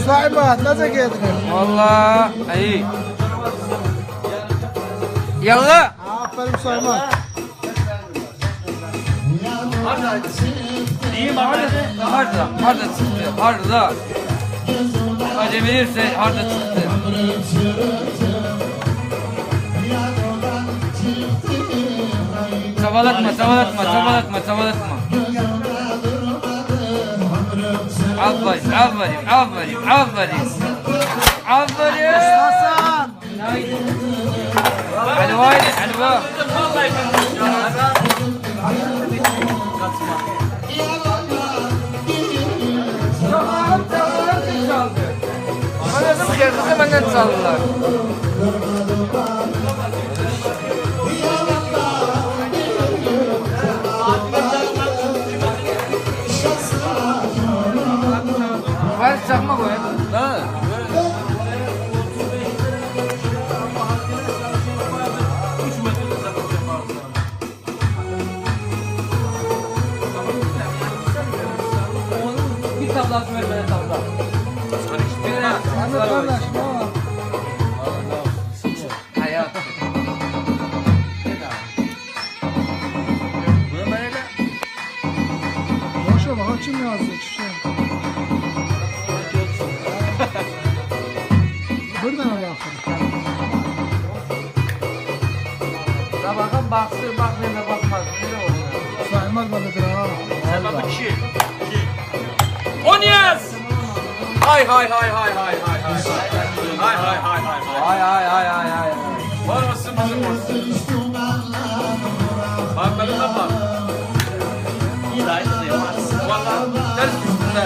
Sayma, nasıl geldin? Valla iyi. Yalı. Aferin Sayma. Harda çıktı. Harda. Acı verirse harda çıktı. Çabalatma. Aferin. Hasan. Helva. Ama benden çaldılar. Var çakma koy. Ha. Bir tablası ver bana tabla. Anlat kardeşim ama. Hayat. Boşa bak, kim yazdı? Çiçeğim. Buradan al aferin. Sabahın baksın bakmayana bakmaz. Ne oluyor? Saymaz balıdır ha. Sebebı ki. Onyas! Hay. Hay. Var mısın bizim olsun? Bak da bak. Valla ters üstünde.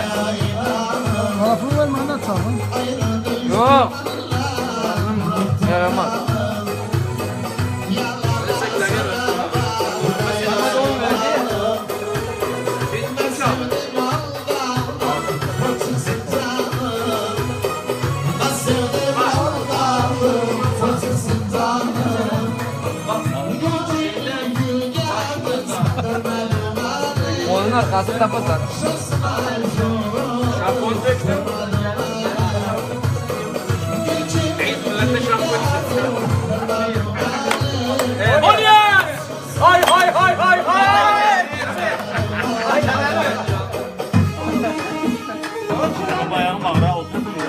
Tarafını verme, anlat Sayma. Yok. Yaramaz. Onun arkasını kapatlar. Şampon döktüm. Millete şampon içelim. Onyas! Hay. Bayağım var ha, oturmuyor.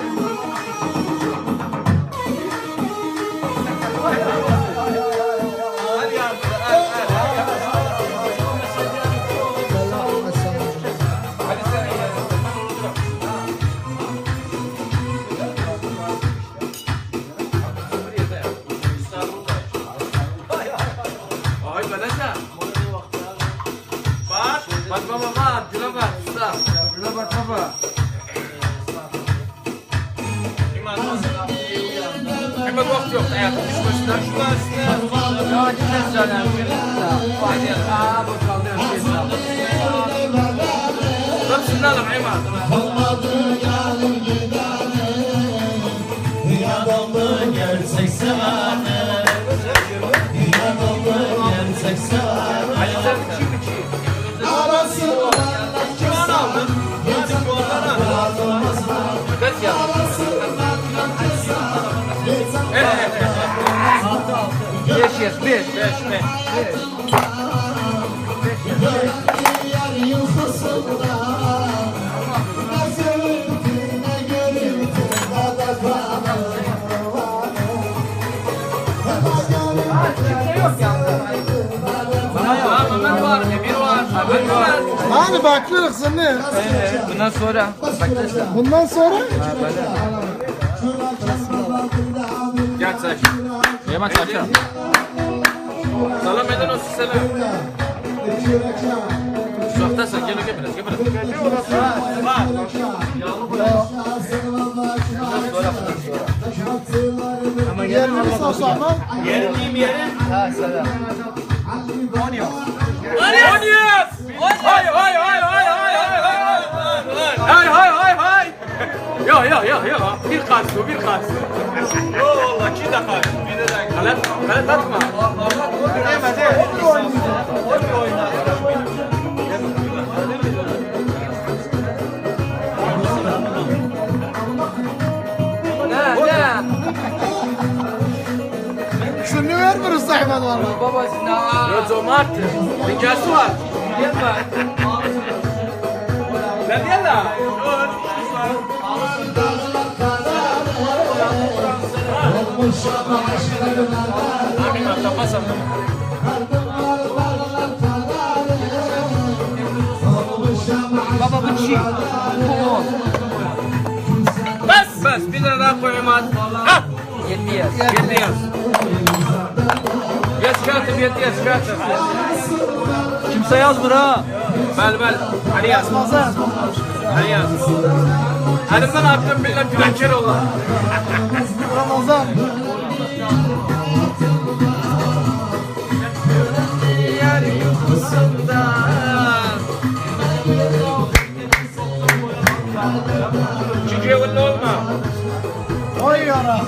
Bak baba, dile bak. Şuna bak baba. Hemen vakti yok. Hayatım düşmesinden şunlar üstüne. Ya gitmez canım. Hadi. Aa bu kaldırıyor. Hepsini alın Eyman. Ali sen kim içi? Kiman aldın? Hadi kuallana. Kaç ya? Beş. Mehmet var, Emir var. Hani bakıyorsun ne? Bundan sonra. Bundan sonra? Gel sen. Yaman çarşı. Salam eden olsun selam. Uzaktasın, gel biraz. Ama yerini mi Sayma? Yerin diyeyim yerin. Ha selam. Onyas! Hay. Yo. Bir kalsın. Yo valla 2 dakika. Bir de kalet atma. çıkmadı vallahi. Baba siz ne? Yo cömert. Dikası var. Gelme. Sen gel la. Abi tapasam. Baba bu çiğ. Kumon. Bas bir lira daha koyayım hadi. Ah. 7 yaz. 7 yaz. Yaz kağıtım 7 yaz kağıtım. Kimse yazmır ha. Bel. Hani yaz. Fazla yazma. Hani yaz. Elimden attım billah planker oldu. Ramazan. Yar yutusundan. Çünkü öyle olma. Oy yara.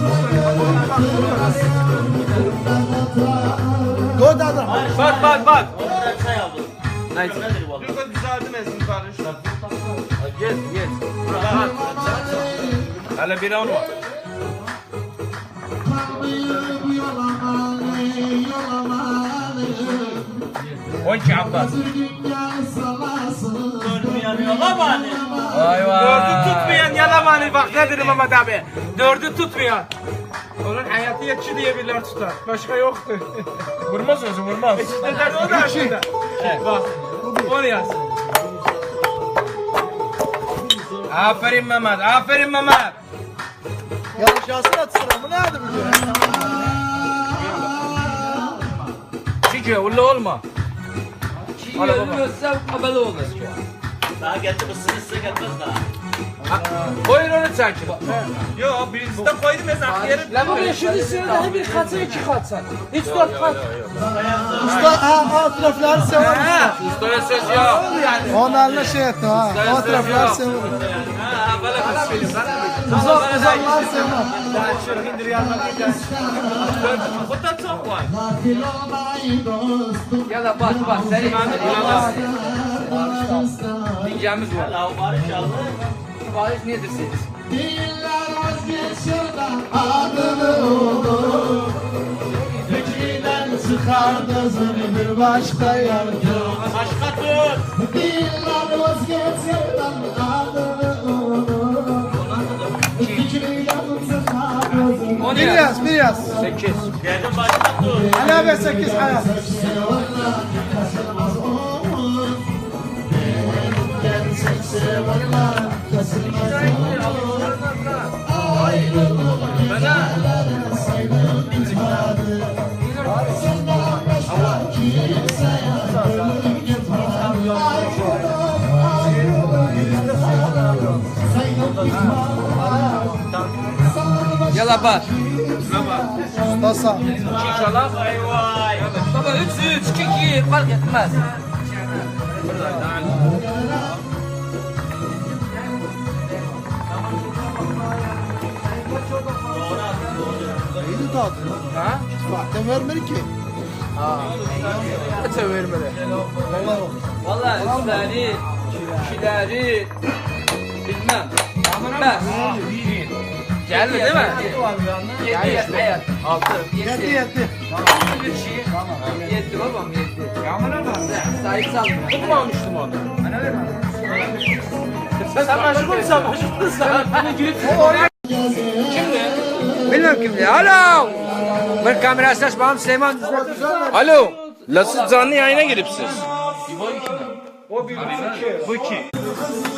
Go dadım. Bak. Neyse. Lütfen düzeldim ezin kardeş. Git. Rahat. Hele bir an var. On ki Abbas. Vay vay. Dördü tutmayan yalamanı bak ne dedim Mehmet abi. Dördü tutmayan. Onun hayatı yetişi diye birileri tutar. Başka yoktur. Vurmaz özü vurmaz. İçinde de o da aslında. Bak. Onu yaz. Aferin Mehmet. Yanlış yazsın at sıra. Bu ne adı bu? Çünkü öyle olma. Çiğ ölmezsem kabul olmaz ki. Daha getir ısını size getirmez daha. Koyun onu sanki. Yo birincisi de koydum mesela yerim. Lan baba şimdi sırada bir katsa 2 katsa. Hiç 4 kat. Usta alt tarafları sever usta. Ustaya söz ya. Onun eline şey etti ha. O tarafları sever. Ha böyle kısmıyım. Uzaklar sever. Şırkındır yanına gideceğiz. Bu da çok var. Ya da bak seni. Diyeceğimiz var. Allah barış aldı. Barış nedir siz? Çıkardı seni bir başka yerde. Başka tut. Diller vazgeçirden adını O ne Bir ya? yaz, bir yaz. 8. Dedim başka tut. Ali abi 8 hayat. Yala bak. Ustasa. İnşallah. Baba 3 2 fark etmez. İyi tadı. Ha? Fatih vermedi ki. Kaça vermeli? Vallahi üstleri, kişileri bilmem. Ben. Geldi değil mi? 7 hayat. 6. Yetti yetti. Bir şey. 7 babam 7. Yağmur var. Sahip salma. Tutmamıştım onu. Sen başvurursan başvurursan. Beni gülüp Bilmem kimdi. Alo. Bir kamera açmış babam Süleyman. Alo. Nasıl canlı yayına giripsiz? Bu iki.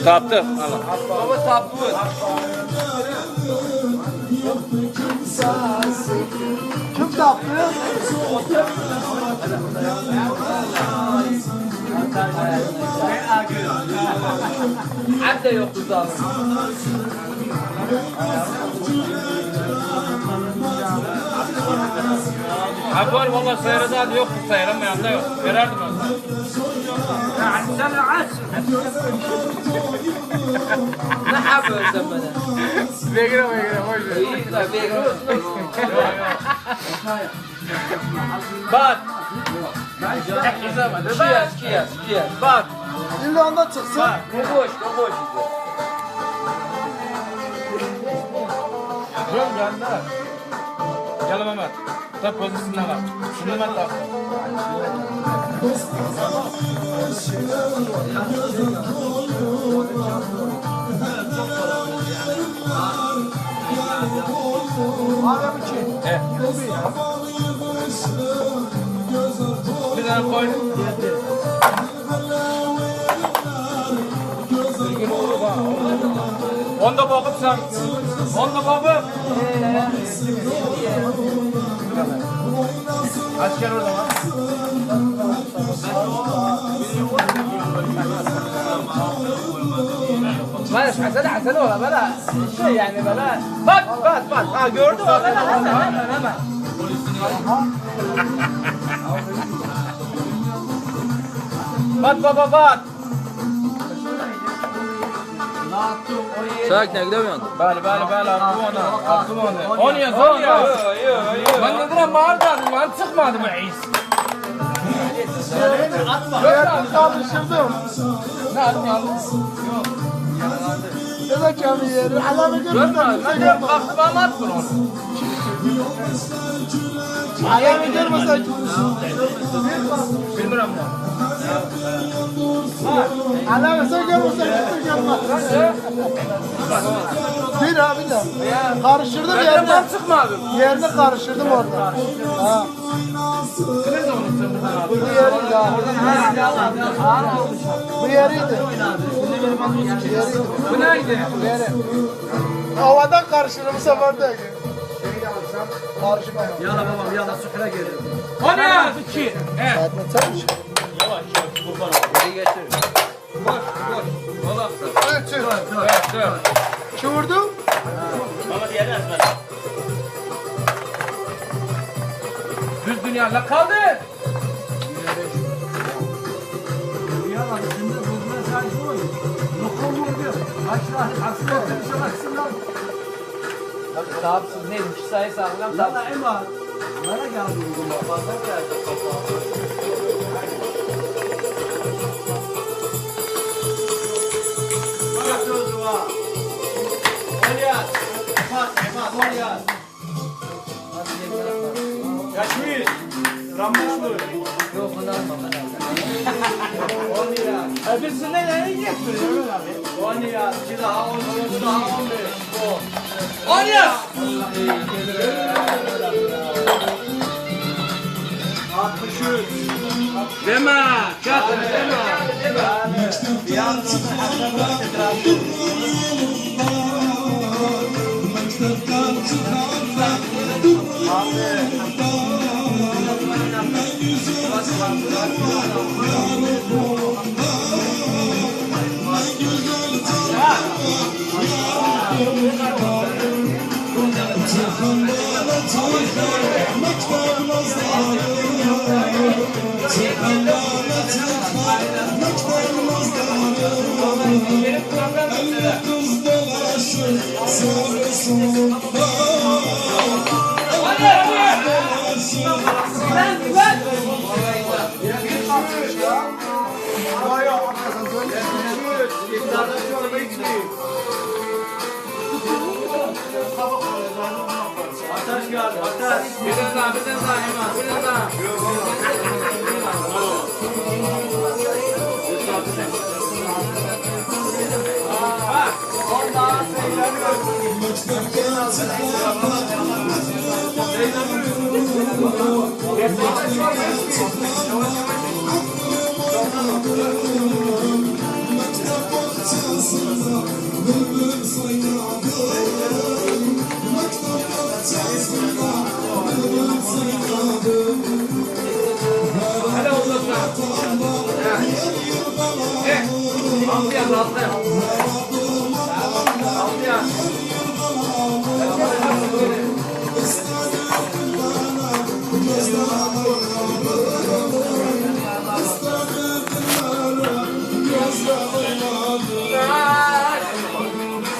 Taptı. Baba sapı. Kim taptı? Hatta yoktu zaten. Abi var valla seyrede hadi yok bu seyremeyen de yok. Vererdim ben. Yani sen aç. Ne yapıyorsun bana? Begire boş ver. İyi de bekliyorsun. Bak. Kiyas. Bak. İlla onda çıksın. Bu boş işte. Gel Mehmet. Tabi pozisyonuna bak. Şimdi ben tak. Abi bu kim? Evet. Bir tane koy. Onda bakıp sen. Onda bakıp. Asker orada var. بلاش حسن حسن ولا بلا şey yani bela. Bak bak bak. Ha gördün mü? Hemen. Bat baba bat. Sakin gidemiyorsun. Bale aklım ona. On yaz. Ben ne diyorum bağırdım, ben çıkmadım reis. Ben kaldırışırdım. Ne yapayım? Ne de kendi yeri. Alanı Görmez, ne diyorum, kalktı bana attın onu. Alanı görmesen. Bilmiyorum ya. Alanı sen görmesen gittin gelmez. Bir abi de. Karıştırdım Ben yerini. ben çıkmadım. Yerini karıştırdım orada. Ha. Ne zaman unuttun Bu yeriydi abi. Bu yeriydi. Bu neydi? Bu yeri. Havadan karıştırdım bu sefer de. Karışma. Yala babam yala sühre geliyor. O ne ya? İki. Evet. Zaten sen misin? Yavaş yavaş kurban ol. Geri getir. Boş. Valla. Evet. Şu vurdum. Baba diğeri ezber. Düz dünya la kaldı. Sahipsiz neydi? Kişi sayısı sağlam sahipsiz. Yaşmıyız. Rammış mı? Yok bunu alma ben alacağım. Hepsini nereye getiriyor abi? 10 lira. 2 daha 10, 3 daha 15. 10 yaz. 63. Deme. Çatır deme. Ateş geldi. Ateş. Biraz daha hemen. Biraz daha. Hadi uzatma. Altı yaz, altı. Altı yaz.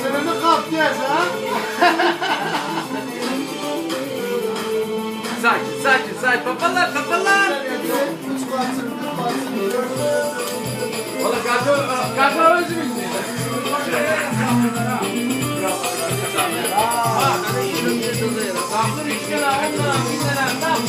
Seni kaptıyız ha? Sakin. Papalar. Valla kahve özü bilmiyor. Kalktın 3 lira, 10 lira, 1 lira.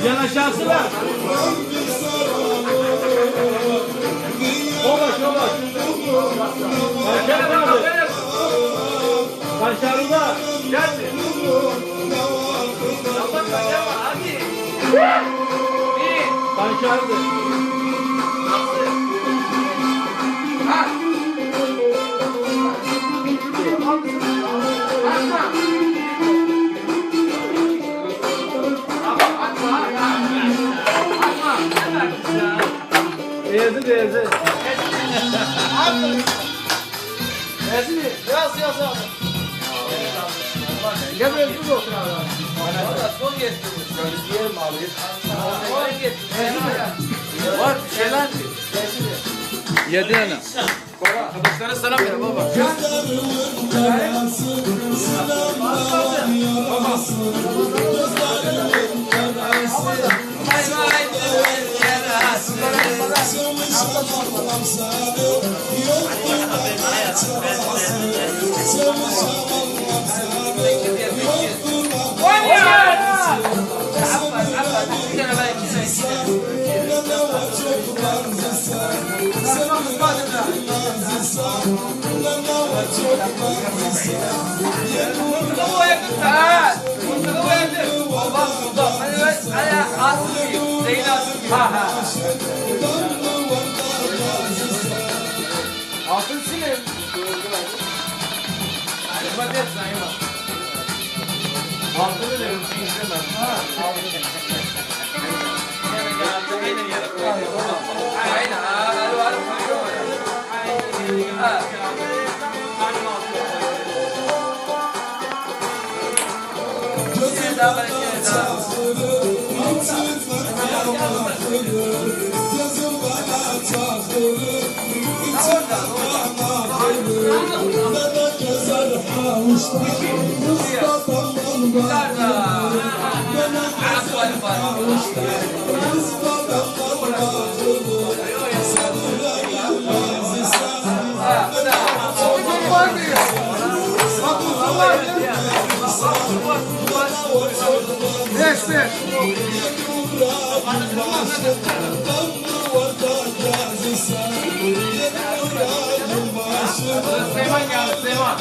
Yana şansı ver. Obaş. Başarı abi. Başarıda. Geldi. Başardı. Ezdi. Yaz abi. Gel buraya dur otur abi. Valla son getirmiş. Yiyelim abi. Son getirmiş. Var bir şeyler. Yedi ana. Arkadaşlara selam ver baba. Altın silim. Hadi et sen ya. Altını da Süleyman geldi, Süleyman.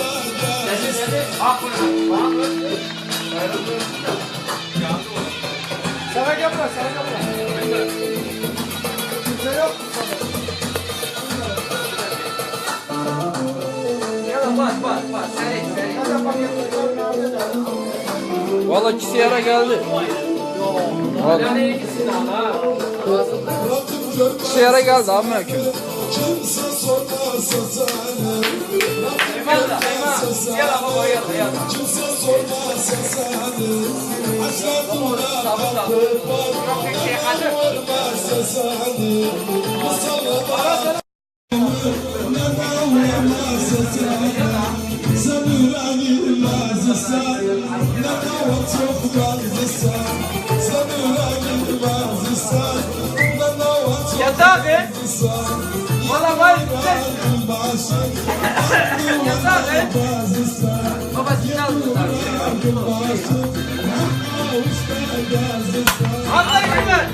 Sana yapma. Kimse yok. Bak. Seni. Valla Kisiyara geldi. Yani ikisini al ha. Kisiyara geldi abi mümkün. Süleyman. Gel baba gel. Çok bir şey hadi. Yatak he? Valla var yatak he? Baba siz aldınız Anlayın hemen.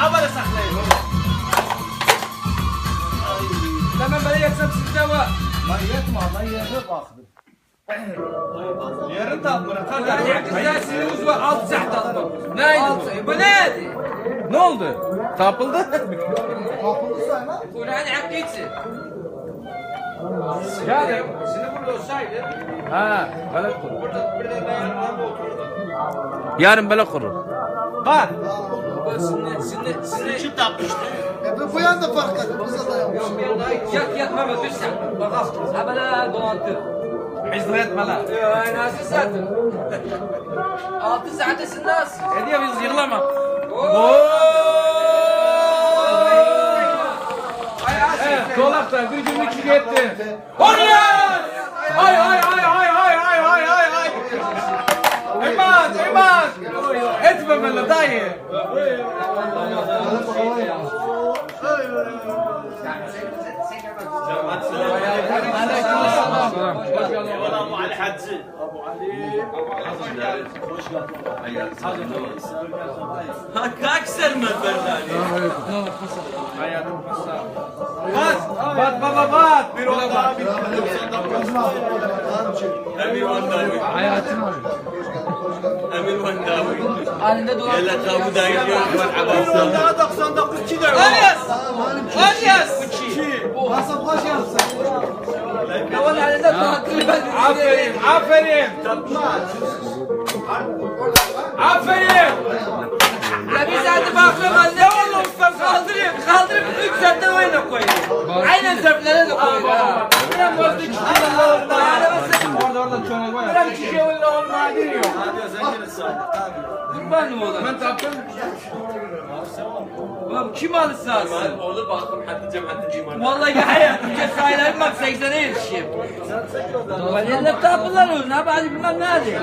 Abone saklayın baba. Tamam ben yatsam sizde var. Lan yetme lan yere baktım. Yarın tatlı. Güzel sinirimiz var. 6 saat tatlı. Neydi? Bu neydi? Ne oldu? Tapıldı. Kapıldı sayma. Kur'an hakikisi. Yani. Şimdi burada olsaydı. Ha, böyle kur. Burada ben yanımda otururdum. Yarın böyle kurur. Bak. Şimdi Kim tapmıştı? Bu yanda fark edin. Bize de yapmış. yat Mehmet bir sen. Bak abla donatır. İzle etme lan. Nasıl zaten? 6 saat nasıl? Hediye biz yığılama. Oo! Dolapta bir gün iki gitti. Oraya! Hay hay hay hay hay hay hay hay hay. Eman. Etme bana dayı. ابو علي حجي اكثر من البرنامج Bat baba bat. Bir oda. امير ونداوي امير ونداوي Halinde dolap. يلا كابو داير مرحبا Daha 99 kilo. Alyas. Nasıl hoş yapsın? Yavan halinde dolap. Aferin. Ya biz hadi bakalım ne olur kaldırayım yükseltten oyuna koyayım. Aynen zöplere de koyayım ha. Biraz bozdu iki Orada çöne koy. Biraz iki şey olmadı diyor. Kurban mı olan? Ben taptım. Ulan kim alırsa alsın. olur baktım Hatice diyeyim Vallahi hayatımca sayılarım bak 80'e yetişeyim. Ben elimde tapılar olur ne yapayım bilmem ne hadi.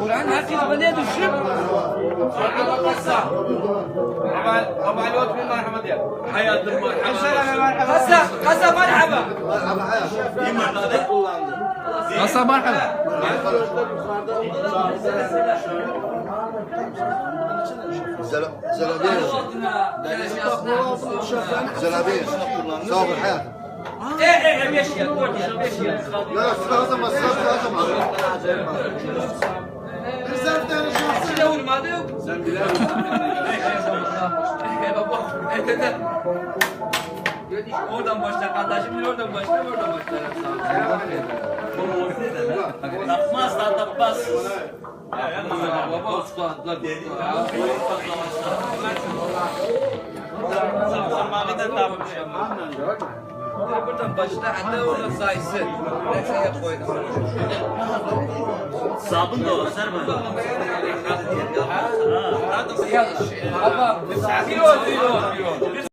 Ulan herkes bana düşüp. Baba Ali otur merhamet ya. hayatım merhaba Kasa merhaba. Nasıl merhaba? زلابيه زلابيه صوب الحياه Beş yıl. لا هذا مصرف هذا Size vurmadı yok. Sen bilemezsin. Baba, evde. Oradan başla kardeşim, oradan başla. Tapmaz lan tapmaz Baba ustadlar. Zamanında tapmış Buradan başla, hatta oradan sayısı. Neyse koydum. Sabun da olur Serman Baba, bir o.